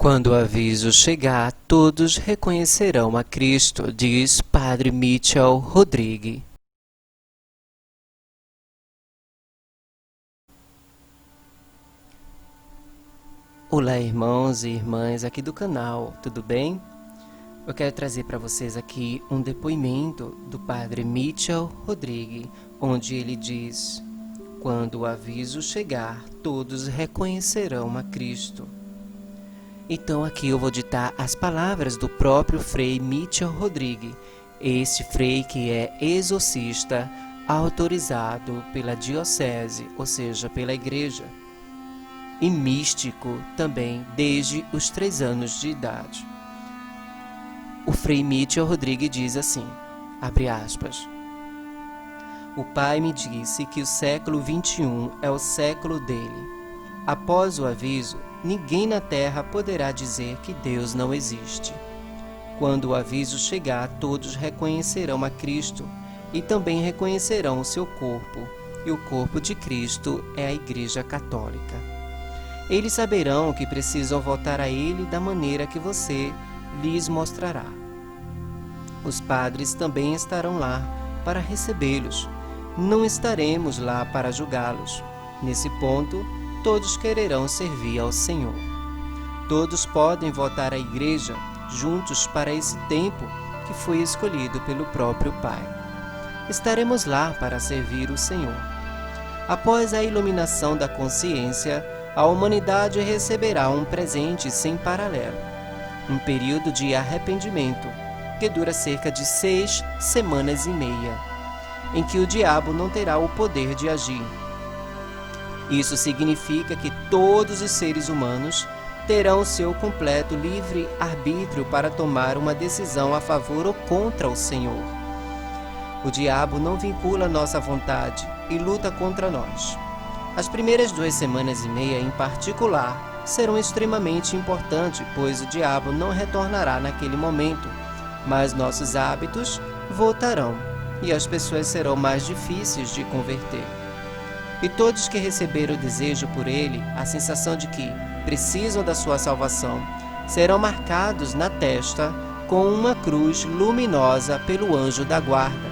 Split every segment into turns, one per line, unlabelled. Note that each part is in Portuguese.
Quando o aviso chegar, todos reconhecerão a Cristo, diz Padre Mitchell Rodrigues. Olá, irmãos e irmãs aqui do canal, tudo bem? Eu quero trazer para vocês aqui um depoimento do Padre Mitchell Rodrigues, onde ele diz: quando o aviso chegar, todos reconhecerão a Cristo. Então aqui eu vou ditar as palavras do próprio Frei Mitchell Rodrigues, este frei que é exorcista autorizado pela diocese, ou seja, pela igreja, e místico também desde os 3 anos de idade. O Frei Mitchell Rodrigues diz assim, abre aspas: o Pai me disse que o século XXI é o século dele. Após o aviso, ninguém na Terra poderá dizer que Deus não existe. Quando o aviso chegar, todos reconhecerão a Cristo e também reconhecerão o seu corpo, e o corpo de Cristo é a Igreja Católica. Eles saberão que precisam voltar a Ele da maneira que você lhes mostrará. Os padres também estarão lá para recebê-los. Não estaremos lá para julgá-los. Nesse ponto, todos quererão servir ao Senhor. Todos podem voltar à igreja juntos para esse tempo que foi escolhido pelo próprio Pai. Estaremos lá para servir o Senhor. Após a iluminação da consciência, a humanidade receberá um presente sem paralelo, um período de arrependimento que dura cerca de 6 semanas e meia, em que o diabo não terá o poder de agir. Isso significa que todos os seres humanos terão seu completo livre-arbítrio para tomar uma decisão a favor ou contra o Senhor. O diabo não vincula nossa vontade e luta contra nós. As primeiras 2 semanas e meia, em particular, serão extremamente importantes, pois o diabo não retornará naquele momento, mas nossos hábitos voltarão e as pessoas serão mais difíceis de converter. E todos que receberam o desejo por ele, a sensação de que precisam da sua salvação, serão marcados na testa com uma cruz luminosa pelo anjo da guarda.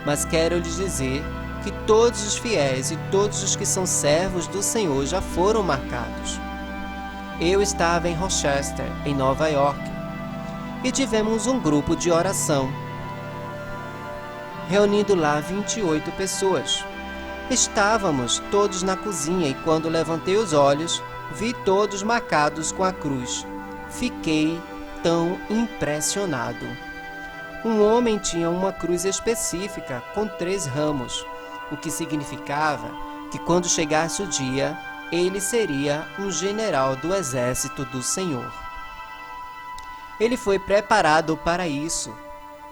Mas quero lhes dizer que todos os fiéis e todos os que são servos do Senhor já foram marcados. Eu estava em Rochester, em Nova York, e tivemos um grupo de oração, reunindo lá 28 pessoas. Estávamos todos na cozinha e quando levantei os olhos, vi todos marcados com a cruz. Fiquei tão impressionado. Um homem tinha uma cruz específica com 3 ramos, o que significava que quando chegasse o dia, ele seria um general do exército do Senhor. Ele foi preparado para isso.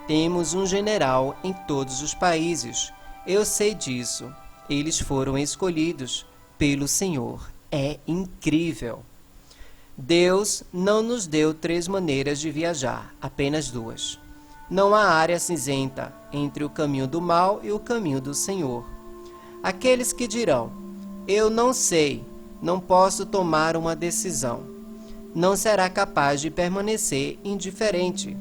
Temos um general em todos os países. Eu sei disso. Eles foram escolhidos pelo Senhor. É incrível. Deus não nos deu 3 maneiras de viajar, apenas 2. Não há área cinzenta entre o caminho do mal e o caminho do Senhor. Aqueles que dirão, eu não sei, não posso tomar uma decisão, não será capaz de permanecer indiferente.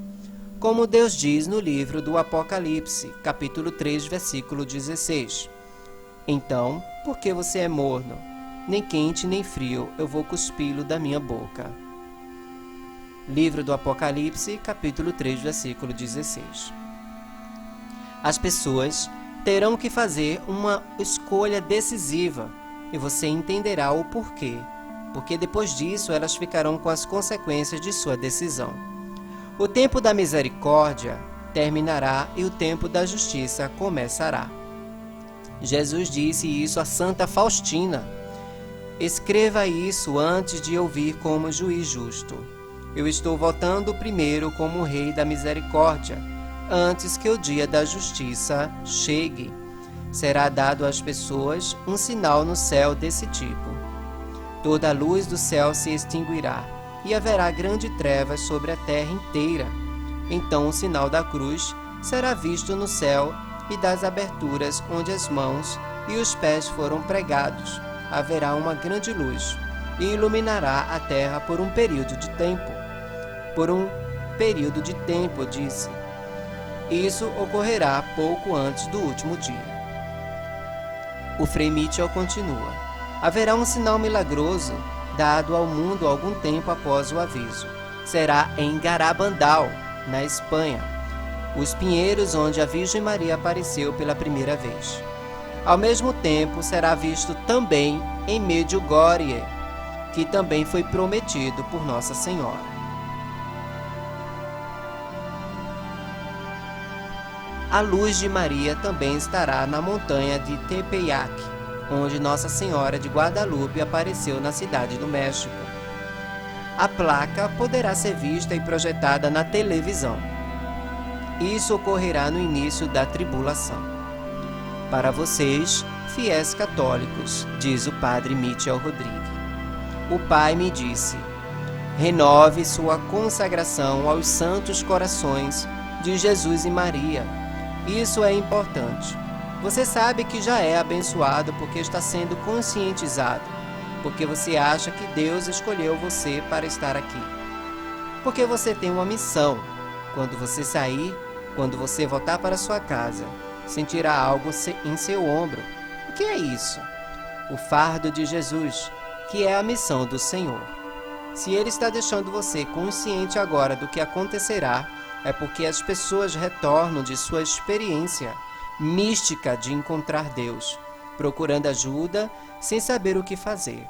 Como Deus diz no livro do Apocalipse, capítulo 3, versículo 16. Então, porque você é morno, nem quente nem frio, eu vou cuspi-lo da minha boca. Livro do Apocalipse, capítulo 3, versículo 16. As pessoas terão que fazer uma escolha decisiva e você entenderá o porquê, porque depois disso elas ficarão com as consequências de sua decisão. O tempo da misericórdia terminará e o tempo da justiça começará. Jesus disse isso a Santa Faustina. Escreva isso antes de eu vir como juiz justo. Eu estou voltando primeiro como Rei da Misericórdia, antes que o dia da justiça chegue. Será dado às pessoas um sinal no céu desse tipo. Toda a luz do céu se extinguirá, e haverá grande trevas sobre a terra inteira. Então o sinal da cruz será visto no céu e das aberturas onde as mãos e os pés foram pregados. Haverá uma grande luz. e iluminará a terra por um período de tempo. Por um período de tempo, disse. Isso ocorrerá pouco antes do último dia. O Frei Mitchell continua. Haverá um sinal milagroso dado ao mundo algum tempo após o aviso. Será em Garabandal, na Espanha, os pinheiros onde a Virgem Maria apareceu pela primeira vez. Ao mesmo tempo, será visto também em Medjugorje, que também foi prometido por Nossa Senhora. A luz de Maria também estará na montanha de Tepeyac, onde Nossa Senhora de Guadalupe apareceu na cidade do México. A placa poderá ser vista e projetada na televisão. Isso ocorrerá no início da tribulação. Para vocês, fiéis católicos, diz o padre Mitchell Rodrigues. O Pai me disse: renove sua consagração aos santos corações de Jesus e Maria. Isso é importante. Você sabe que já é abençoado porque está sendo conscientizado, porque você acha que Deus escolheu você para estar aqui. Porque você tem uma missão. Quando você sair, quando você voltar para sua casa, sentirá algo em seu ombro. O que é isso? O fardo de Jesus, que é a missão do Senhor. Se Ele está deixando você consciente agora do que acontecerá, é porque as pessoas retornam de sua experiência mística de encontrar Deus, procurando ajuda sem saber o que fazer.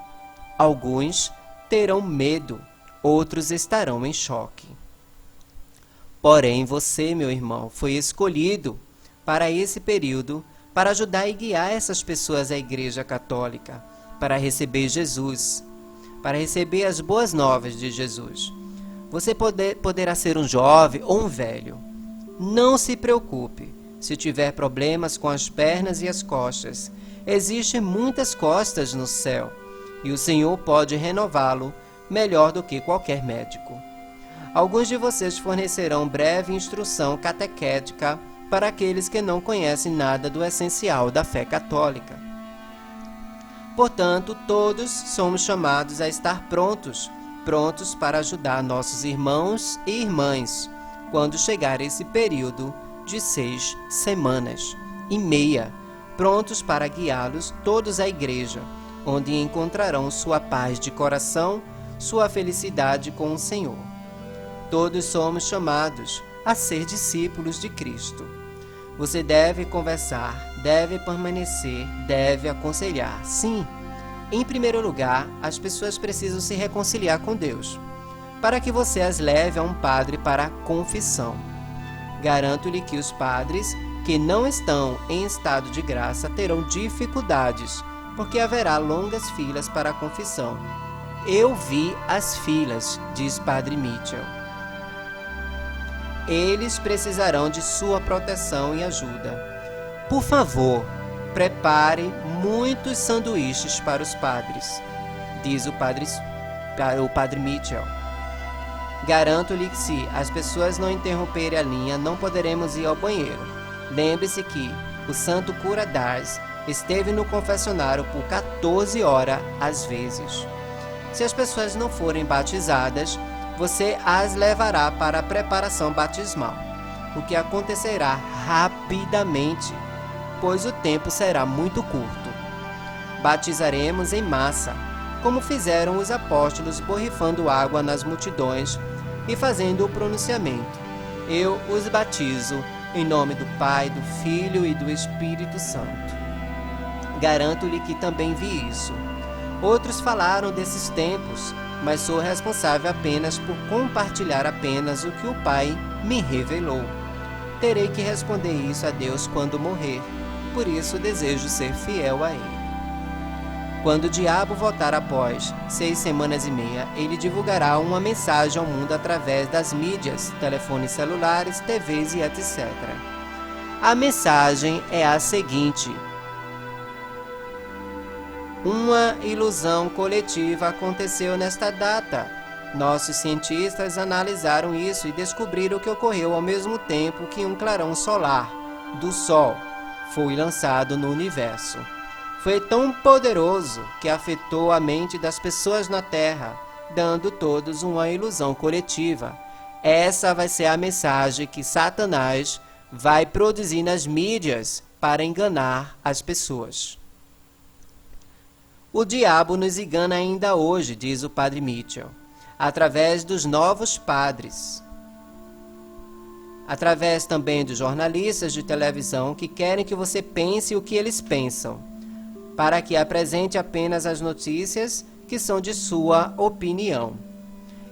Alguns terão medo, outros estarão em choque. Porém, você, meu irmão, foi escolhido para esse período para ajudar e guiar essas pessoas à Igreja Católica, para receber Jesus, para receber as boas novas de Jesus. Você poderá ser um jovem ou um velho. Não se preocupe se tiver problemas com as pernas e as costas. Existem muitas costas no céu e o Senhor pode renová-lo melhor do que qualquer médico. Alguns de vocês fornecerão breve instrução catequética para aqueles que não conhecem nada do essencial da fé católica. Portanto, todos somos chamados a estar prontos para ajudar nossos irmãos e irmãs quando chegar esse período de 6 semanas e meia, prontos para guiá-los todos à igreja, onde encontrarão sua paz de coração, sua felicidade com o Senhor. Todos somos chamados a ser discípulos de Cristo. Você deve conversar, deve permanecer, deve aconselhar. Sim, em primeiro lugar, as pessoas precisam se reconciliar com Deus, para que você as leve a um padre para a confissão. Garanto-lhe que os padres que não estão em estado de graça terão dificuldades, porque haverá longas filas para a confissão. Eu vi as filas, diz Padre Mitchell. Eles precisarão de sua proteção e ajuda. Por favor, prepare muitos sanduíches para os padres, diz o padre Mitchell. Garanto-lhe que se as pessoas não interromperem a linha, não poderemos ir ao banheiro. Lembre-se que o santo cura d'Ars esteve no confessionário por 14 horas às vezes. Se as pessoas não forem batizadas, você as levará para a preparação batismal, o que acontecerá rapidamente, pois o tempo será muito curto. Batizaremos em massa, como fizeram os apóstolos, borrifando água nas multidões e fazendo o pronunciamento. Eu os batizo em nome do Pai, do Filho e do Espírito Santo. Garanto-lhe que também vi isso. Outros falaram desses tempos, mas sou responsável apenas por compartilhar apenas o que o Pai me revelou. Terei que responder isso a Deus quando morrer, por isso desejo ser fiel a Ele. Quando o diabo voltar após 6 semanas e meia, ele divulgará uma mensagem ao mundo através das mídias, telefones celulares, TVs e etc. A mensagem é a seguinte: uma ilusão coletiva aconteceu nesta data. Nossos cientistas analisaram isso e descobriram que ocorreu ao mesmo tempo que um clarão solar, do Sol, foi lançado no universo. foi tão poderoso que afetou a mente das pessoas na Terra, dando todos uma ilusão coletiva. Essa vai ser a mensagem que Satanás vai produzir nas mídias para enganar as pessoas. O diabo nos engana ainda hoje, diz o padre Mitchell, através dos novos padres. Através também dos jornalistas de televisão que querem que você pense o que eles pensam, para que apresente apenas as notícias que são de sua opinião.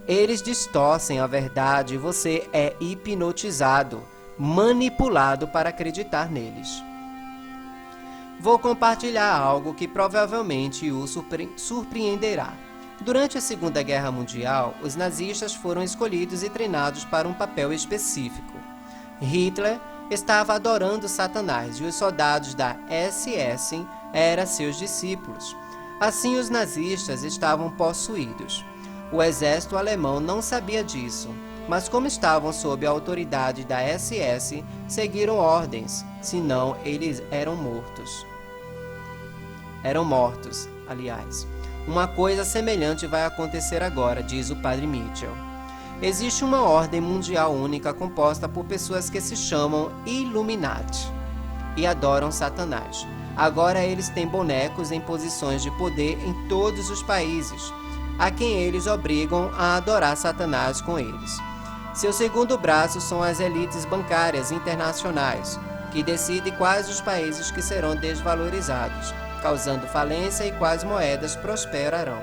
Eles distorcem a verdade e você é hipnotizado, manipulado para acreditar neles. Vou compartilhar algo que provavelmente o surpreenderá. Durante a Segunda Guerra Mundial, os nazistas foram escolhidos e treinados para um papel específico. Hitler estava adorando Satanás e os soldados da SS eram seus discípulos. Assim, os nazistas estavam possuídos. O exército alemão não sabia disso, mas como estavam sob a autoridade da SS, seguiram ordens, senão eles eram mortos. Uma coisa semelhante vai acontecer agora, diz o padre Mitchell. Existe uma ordem mundial única composta por pessoas que se chamam Illuminati e adoram Satanás. Agora eles têm bonecos em posições de poder em todos os países, a quem eles obrigam a adorar Satanás com eles. Seu segundo braço são as elites bancárias internacionais, que decidem quais os países que serão desvalorizados, causando falência e quais moedas prosperarão.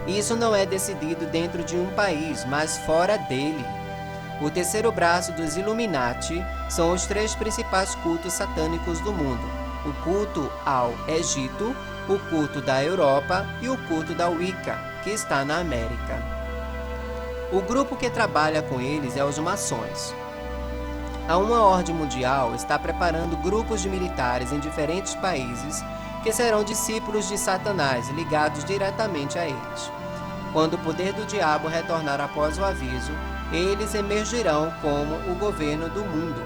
Isso não é decidido dentro de um país, mas fora dele. O terceiro braço dos Illuminati são os 3 principais cultos satânicos do mundo: o culto ao Egito, o culto da Europa e o culto da Wicca, que está na América. O grupo que trabalha com eles é os maçons. A uma ordem mundial está preparando grupos de militares em diferentes países que serão discípulos de Satanás, ligados diretamente a eles. Quando o poder do diabo retornar após o aviso, eles emergirão como o governo do mundo.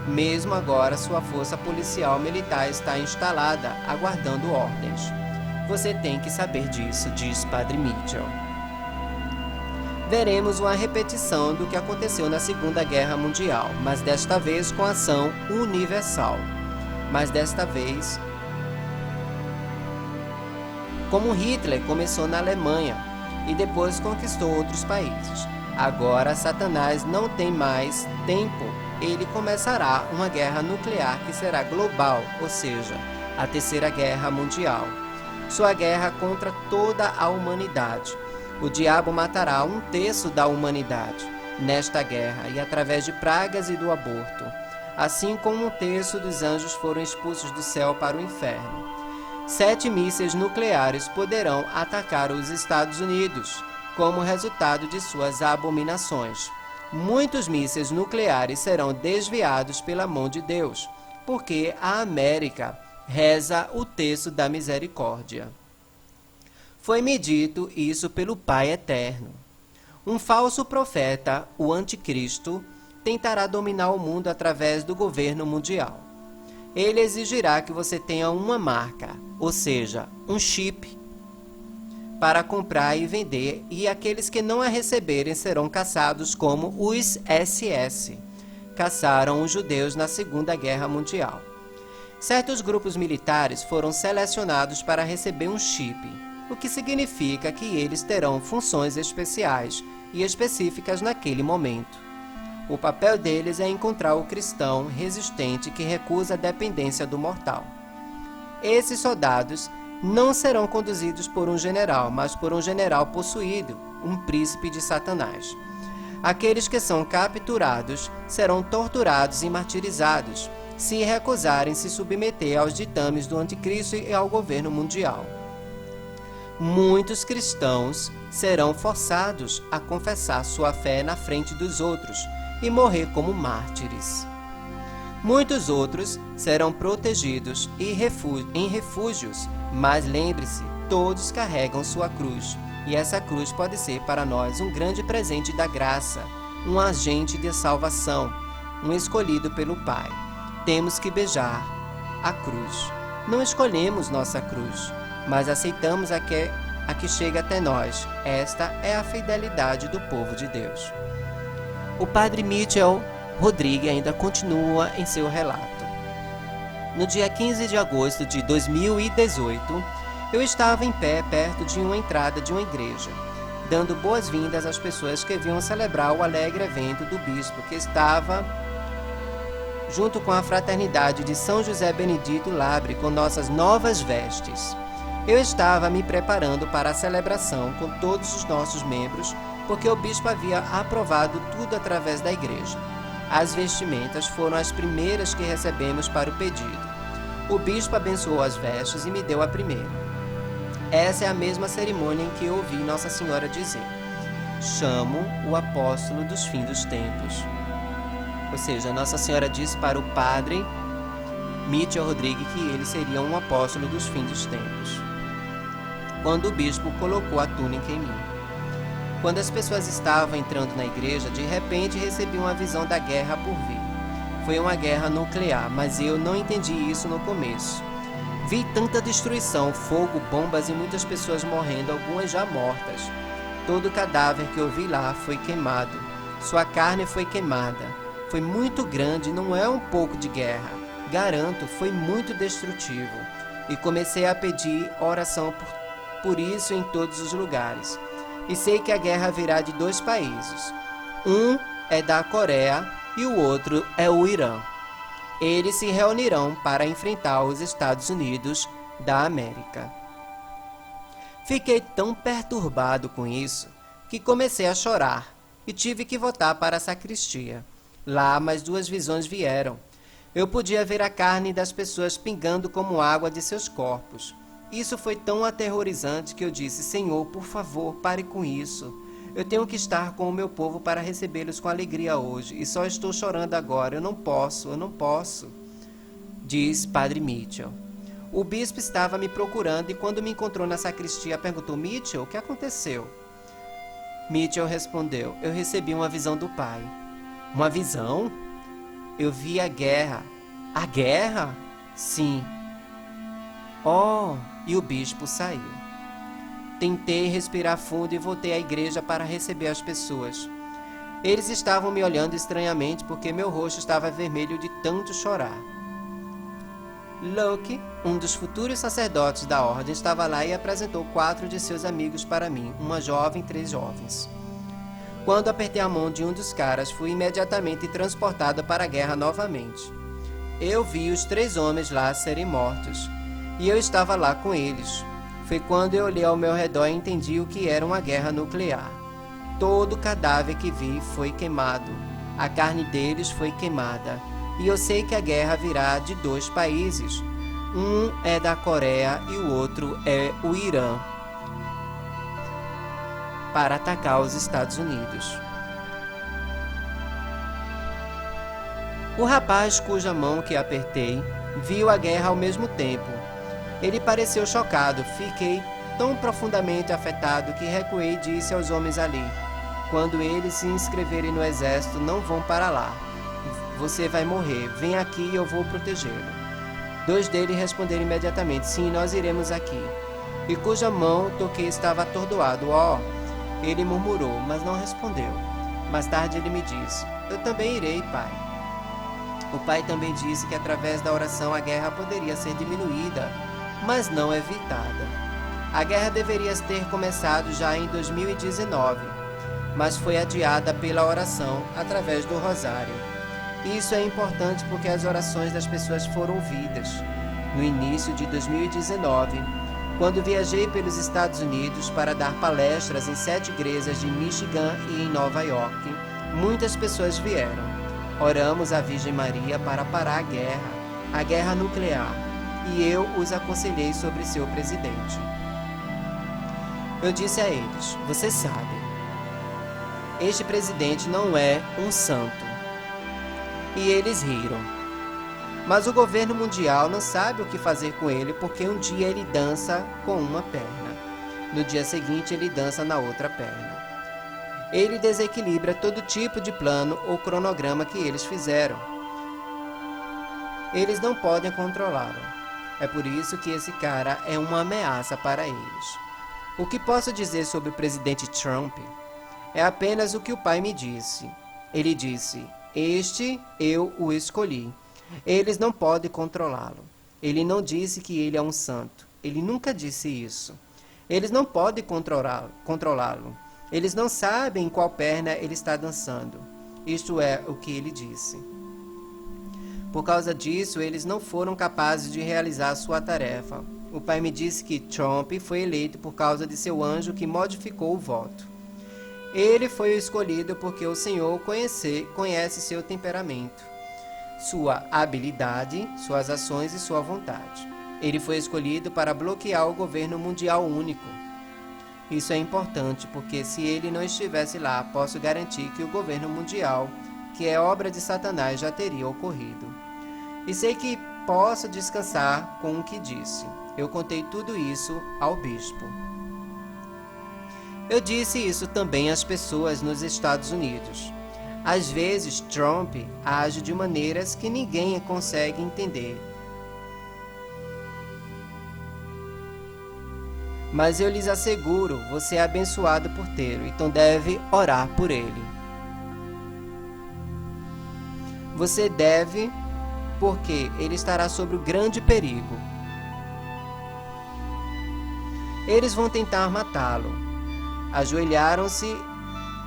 Mesmo agora, sua força policial militar está instalada, aguardando ordens. Você tem que saber disso, diz Padre Mitchell. Veremos uma repetição do que aconteceu na Segunda Guerra Mundial, mas desta vez com ação universal. Como Hitler começou na Alemanha e depois conquistou outros países. Agora Satanás não tem mais tempo. Ele começará uma guerra nuclear que será global, ou seja, a Terceira Guerra Mundial. Sua guerra contra toda a humanidade. O diabo matará 1/3 da humanidade nesta guerra e através de pragas e do aborto, assim como 1/3 dos anjos foram expulsos do céu para o inferno. 7 mísseis nucleares poderão atacar os Estados Unidos, como resultado de suas abominações. Muitos mísseis nucleares serão desviados pela mão de Deus, porque a América reza o terço da misericórdia. Foi-me dito isso pelo Pai Eterno. Um falso profeta, o Anticristo, tentará dominar o mundo através do governo mundial. Ele exigirá que você tenha uma marca, ou seja, um chip, para comprar e vender, e aqueles que não a receberem serão caçados como os SS caçaram os judeus na Segunda Guerra Mundial. Certos grupos militares foram selecionados para receber um chip, o que significa que eles terão funções especiais e específicas naquele momento. O papel deles é encontrar o cristão resistente que recusa a dependência do mortal. Esses soldados não serão conduzidos por um general, mas por um general possuído, um príncipe de Satanás. Aqueles que são capturados serão torturados e martirizados, se recusarem se submeter aos ditames do Anticristo e ao governo mundial. Muitos cristãos serão forçados a confessar sua fé na frente dos outros e morrer como mártires. Muitos outros serão protegidos em refúgios, mas lembre-se, todos carregam sua cruz, e essa cruz pode ser para nós um grande presente da graça, um agente de salvação, um escolhido pelo Pai. Temos que beijar a cruz. Não escolhemos nossa cruz, mas aceitamos a que chega até nós. Esta é a fidelidade do povo de Deus. O padre Mitchell Rodrigues ainda continua em seu relato. No dia 15 de agosto de 2018, eu estava em pé perto de uma entrada de uma igreja, dando boas-vindas às pessoas que vinham celebrar o alegre evento do bispo que estava junto com a fraternidade de São José Benedito Labre com nossas novas vestes. Eu estava me preparando para a celebração com todos os nossos membros, porque o bispo havia aprovado tudo através da igreja. As vestimentas foram as primeiras que recebemos para o pedido. O bispo abençoou as vestes e me deu a primeira. Essa é a mesma cerimônia em que eu ouvi Nossa Senhora dizer: chamo o apóstolo dos fins dos tempos. Ou seja, Nossa Senhora disse para o padre Mitchell Rodrigues que ele seria um apóstolo dos fins dos tempos, quando o bispo colocou a túnica em mim. Quando as pessoas estavam entrando na igreja, de repente recebi uma visão da guerra por vir. Foi uma guerra nuclear, mas eu não entendi isso no começo. Vi tanta destruição, fogo, bombas e muitas pessoas morrendo, algumas já mortas. Todo cadáver que eu vi lá foi queimado. Sua carne foi queimada. Foi muito grande, não é um pouco de guerra. Garanto, foi muito destrutivo. E comecei a pedir oração por isso em todos os lugares. E sei que a guerra virá de 2 países. Um é da Coreia e o outro é o Irã. Eles se reunirão para enfrentar os Estados Unidos da América. Fiquei tão perturbado com isso que comecei a chorar e tive que voltar para a sacristia. Lá, mais 2 visões vieram. Eu podia ver a carne das pessoas pingando como água de seus corpos. Isso foi tão aterrorizante que eu disse: Senhor, por favor, pare com isso. Eu tenho que estar com o meu povo para recebê-los com alegria hoje, e só estou chorando agora. Eu não posso, diz Padre Mitchell. O bispo estava me procurando e quando me encontrou na sacristia perguntou: Mitchell, o que aconteceu? Mitchell respondeu: eu recebi uma visão do Pai. Uma visão? Eu vi a guerra. A guerra? Sim. Oh, e o bispo saiu. Tentei respirar fundo e voltei à igreja para receber as pessoas. Eles estavam me olhando estranhamente porque meu rosto estava vermelho de tanto chorar. Luke, um dos futuros sacerdotes da ordem, estava lá e apresentou 4 de seus amigos para mim, uma jovem e 3 jovens. Quando apertei a mão de um dos caras, fui imediatamente transportado para a guerra novamente. Eu vi os 3 homens lá serem mortos, e eu estava lá com eles. Foi quando eu olhei ao meu redor e entendi o que era uma guerra nuclear. Todo cadáver que vi foi queimado, a carne deles foi queimada, e eu sei que a guerra virá de 2 países. Um é da Coreia e o outro é o Irã, para atacar os Estados Unidos. O rapaz cuja mão que apertei viu a guerra ao mesmo tempo. Ele pareceu chocado. Fiquei tão profundamente afetado que recuei e disse aos homens ali: quando eles se inscreverem no exército, não vão para lá. Você vai morrer. Vem aqui e eu vou protegê-lo. 2 deles responderam imediatamente: sim, nós iremos aqui. E cuja mão toquei estava atordoado. Ele murmurou, mas não respondeu. Mais tarde ele me disse: eu também irei, pai. O pai também disse que através da oração a guerra poderia ser diminuída, mas não evitada. A guerra deveria ter começado já em 2019, mas foi adiada pela oração através do rosário. Isso é importante porque as orações das pessoas foram ouvidas. No início de 2019, quando viajei pelos Estados Unidos para dar palestras em 7 igrejas de Michigan e em Nova York, muitas pessoas vieram. Oramos à Virgem Maria para parar a guerra nuclear, e eu os aconselhei sobre seu presidente. Eu disse a eles: vocês sabem, este presidente não é um santo. E eles riram. Mas o governo mundial não sabe o que fazer com ele, porque um dia ele dança com uma perna, no dia seguinte ele dança na outra perna. Ele desequilibra todo tipo de plano ou cronograma que eles fizeram. Eles não podem controlá-lo. É por isso que esse cara é uma ameaça para eles. O que posso dizer sobre o presidente Trump é apenas o que o pai me disse. Ele disse: "Este eu o escolhi. Eles não podem controlá-lo." Ele não disse que ele é um santo. Ele nunca disse isso. Eles não podem controlá-lo. Eles não sabem em qual perna ele está dançando. Isto é o que ele disse. Por causa disso, eles não foram capazes de realizar sua tarefa. O pai me disse que Trump foi eleito por causa de seu anjo que modificou o voto. Ele foi o escolhido porque o Senhor conhece seu temperamento, sua habilidade, suas ações e sua vontade. Ele foi escolhido para bloquear o governo mundial único. Isso é importante porque se ele não estivesse lá, posso garantir que o governo mundial, que é obra de Satanás, já teria ocorrido. E sei que posso descansar com o que disse. Eu contei tudo isso ao bispo. Eu disse isso também às pessoas nos Estados Unidos. Às vezes, Trump age de maneiras que ninguém consegue entender. Mas eu lhes asseguro, você é abençoado por tê-lo, então deve orar por ele. Você deve, porque ele estará sob o grande perigo. Eles vão tentar matá-lo. Ajoelharam-se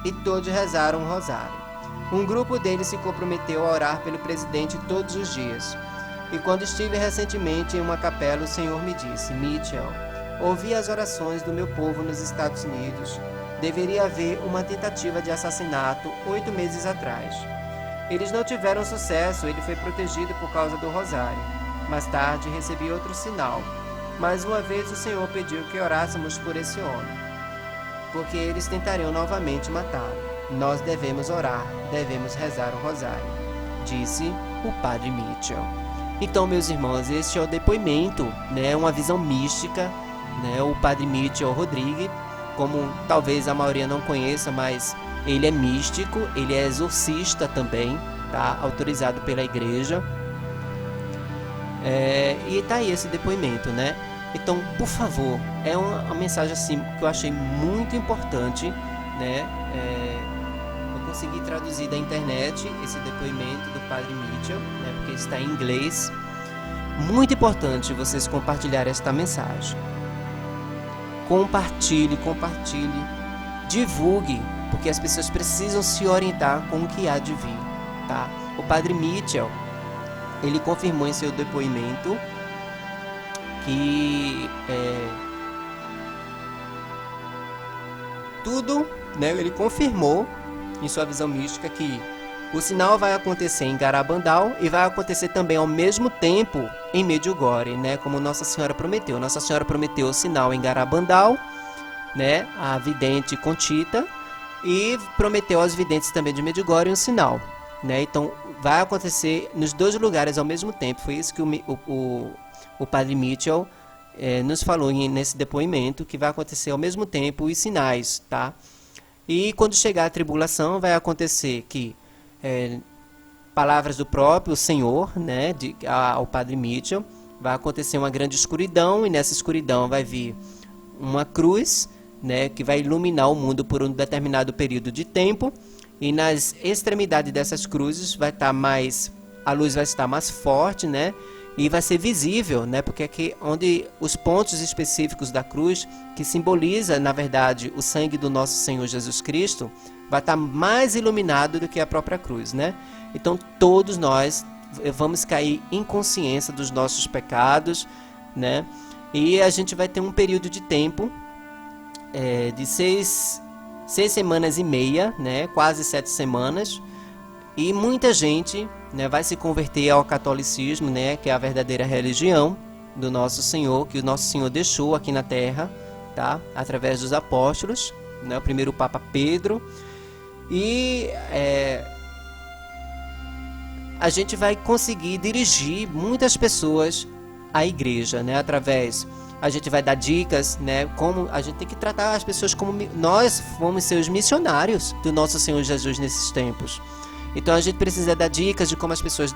e todos rezaram um rosário. Um grupo deles se comprometeu a orar pelo presidente todos os dias. E quando estive recentemente em uma capela, o Senhor me disse: Mitchell, ouvi as orações do meu povo nos Estados Unidos. Deveria haver uma tentativa de assassinato 8 meses atrás. Eles não tiveram sucesso, ele foi protegido por causa do rosário. Mais tarde recebi outro sinal. Mais uma vez o Senhor pediu que orássemos por esse homem, porque eles tentariam novamente matá-lo. Nós devemos orar, devemos rezar o rosário, disse o padre Mitchell. Então, meus irmãos, este é o depoimento, uma visão mística, o padre Mitchell Rodrigues, como talvez a maioria não conheça, mas ele é místico, ele é exorcista também, tá? Autorizado pela igreja. E tá aí esse depoimento, Então, por favor, é uma mensagem assim que eu achei muito importante, eu consegui traduzir da internet esse depoimento do padre Mitchell, porque está em inglês. Muito importante vocês compartilharem esta mensagem. Compartilhe, divulgue, porque as pessoas precisam se orientar com o que há de vir, tá? O padre Mitchell, ele confirmou em seu depoimento que tudo, ele confirmou em sua visão mística que o sinal vai acontecer em Garabandal e vai acontecer também ao mesmo tempo em Medjugorje, como Nossa Senhora prometeu. Nossa Senhora prometeu o sinal em Garabandal, a vidente Conchita, e prometeu aos videntes também de Medjugorje um sinal, Então vai acontecer nos dois lugares ao mesmo tempo. Foi isso que o padre Mitchell nos falou nesse depoimento, que vai acontecer ao mesmo tempo os sinais, tá? E quando chegar a tribulação, vai acontecer que palavras do próprio Senhor, ao padre Mitchell, vai acontecer uma grande escuridão, e nessa escuridão vai vir uma cruz, que vai iluminar o mundo por um determinado período de tempo, e nas extremidades dessas cruzes a luz vai estar mais forte, e vai ser visível, porque aqui onde os pontos específicos da cruz, que simboliza, na verdade, o sangue do nosso Senhor Jesus Cristo, vai estar mais iluminado do que a própria cruz, Então todos nós vamos cair em consciência dos nossos pecados, E a gente vai ter um período de tempo de 6 semanas e meia, quase 7 semanas, e muita gente vai se converter ao catolicismo, que é a verdadeira religião do nosso Senhor, que o nosso Senhor deixou aqui na terra, tá? Através dos apóstolos, o primeiro Papa Pedro. E a gente vai conseguir dirigir muitas pessoas à igreja, a gente vai dar dicas, como a gente tem que tratar as pessoas como nós fomos seus missionários do nosso Senhor Jesus nesses tempos. Então a gente precisa dar dicas de como as pessoas,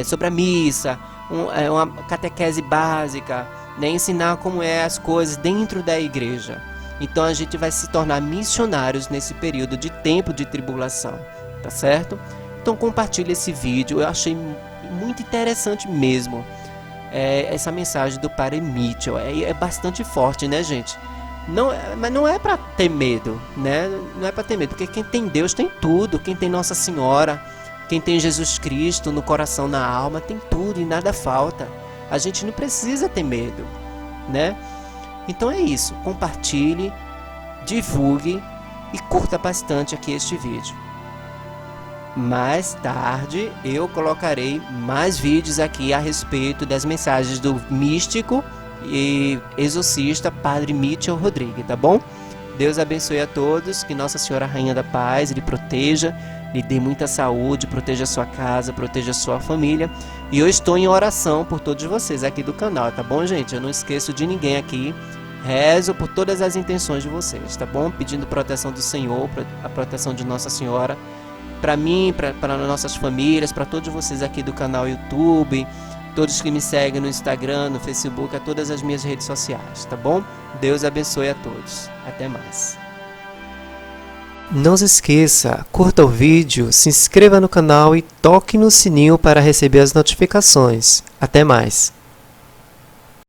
sobre a missa, uma catequese básica, né? Ensinar como é as coisas dentro da igreja. Então a gente vai se tornar missionários nesse período de tempo de tribulação, tá certo? Então compartilhe esse vídeo, eu achei muito interessante mesmo. Essa mensagem do Padre Mitchell é bastante forte, né, gente? Mas não é para ter medo, né? Não é para ter medo, porque quem tem Deus tem tudo. Quem tem Nossa Senhora, quem tem Jesus Cristo no coração, na alma, tem tudo e nada falta. A gente não precisa ter medo, né? Então é isso, compartilhe, divulgue e curta bastante aqui este vídeo. Mais tarde eu colocarei mais vídeos aqui a respeito das mensagens do místico e exorcista Padre Mitchell Rodrigues, tá bom? Deus abençoe a todos, que Nossa Senhora Rainha da Paz lhe proteja, lhe dê muita saúde, proteja a sua casa, proteja a sua família. E eu estou em oração por todos vocês aqui do canal, tá bom, gente? Eu não esqueço de ninguém aqui. Rezo por todas as intenções de vocês, tá bom? Pedindo proteção do Senhor, a proteção de Nossa Senhora, para mim, para nossas famílias, para todos vocês aqui do canal YouTube, todos que me seguem no Instagram, no Facebook, a todas as minhas redes sociais, tá bom? Deus abençoe a todos. Até mais. Não se esqueça, curta o vídeo, se inscreva no canal e toque no sininho para receber as notificações. Até mais.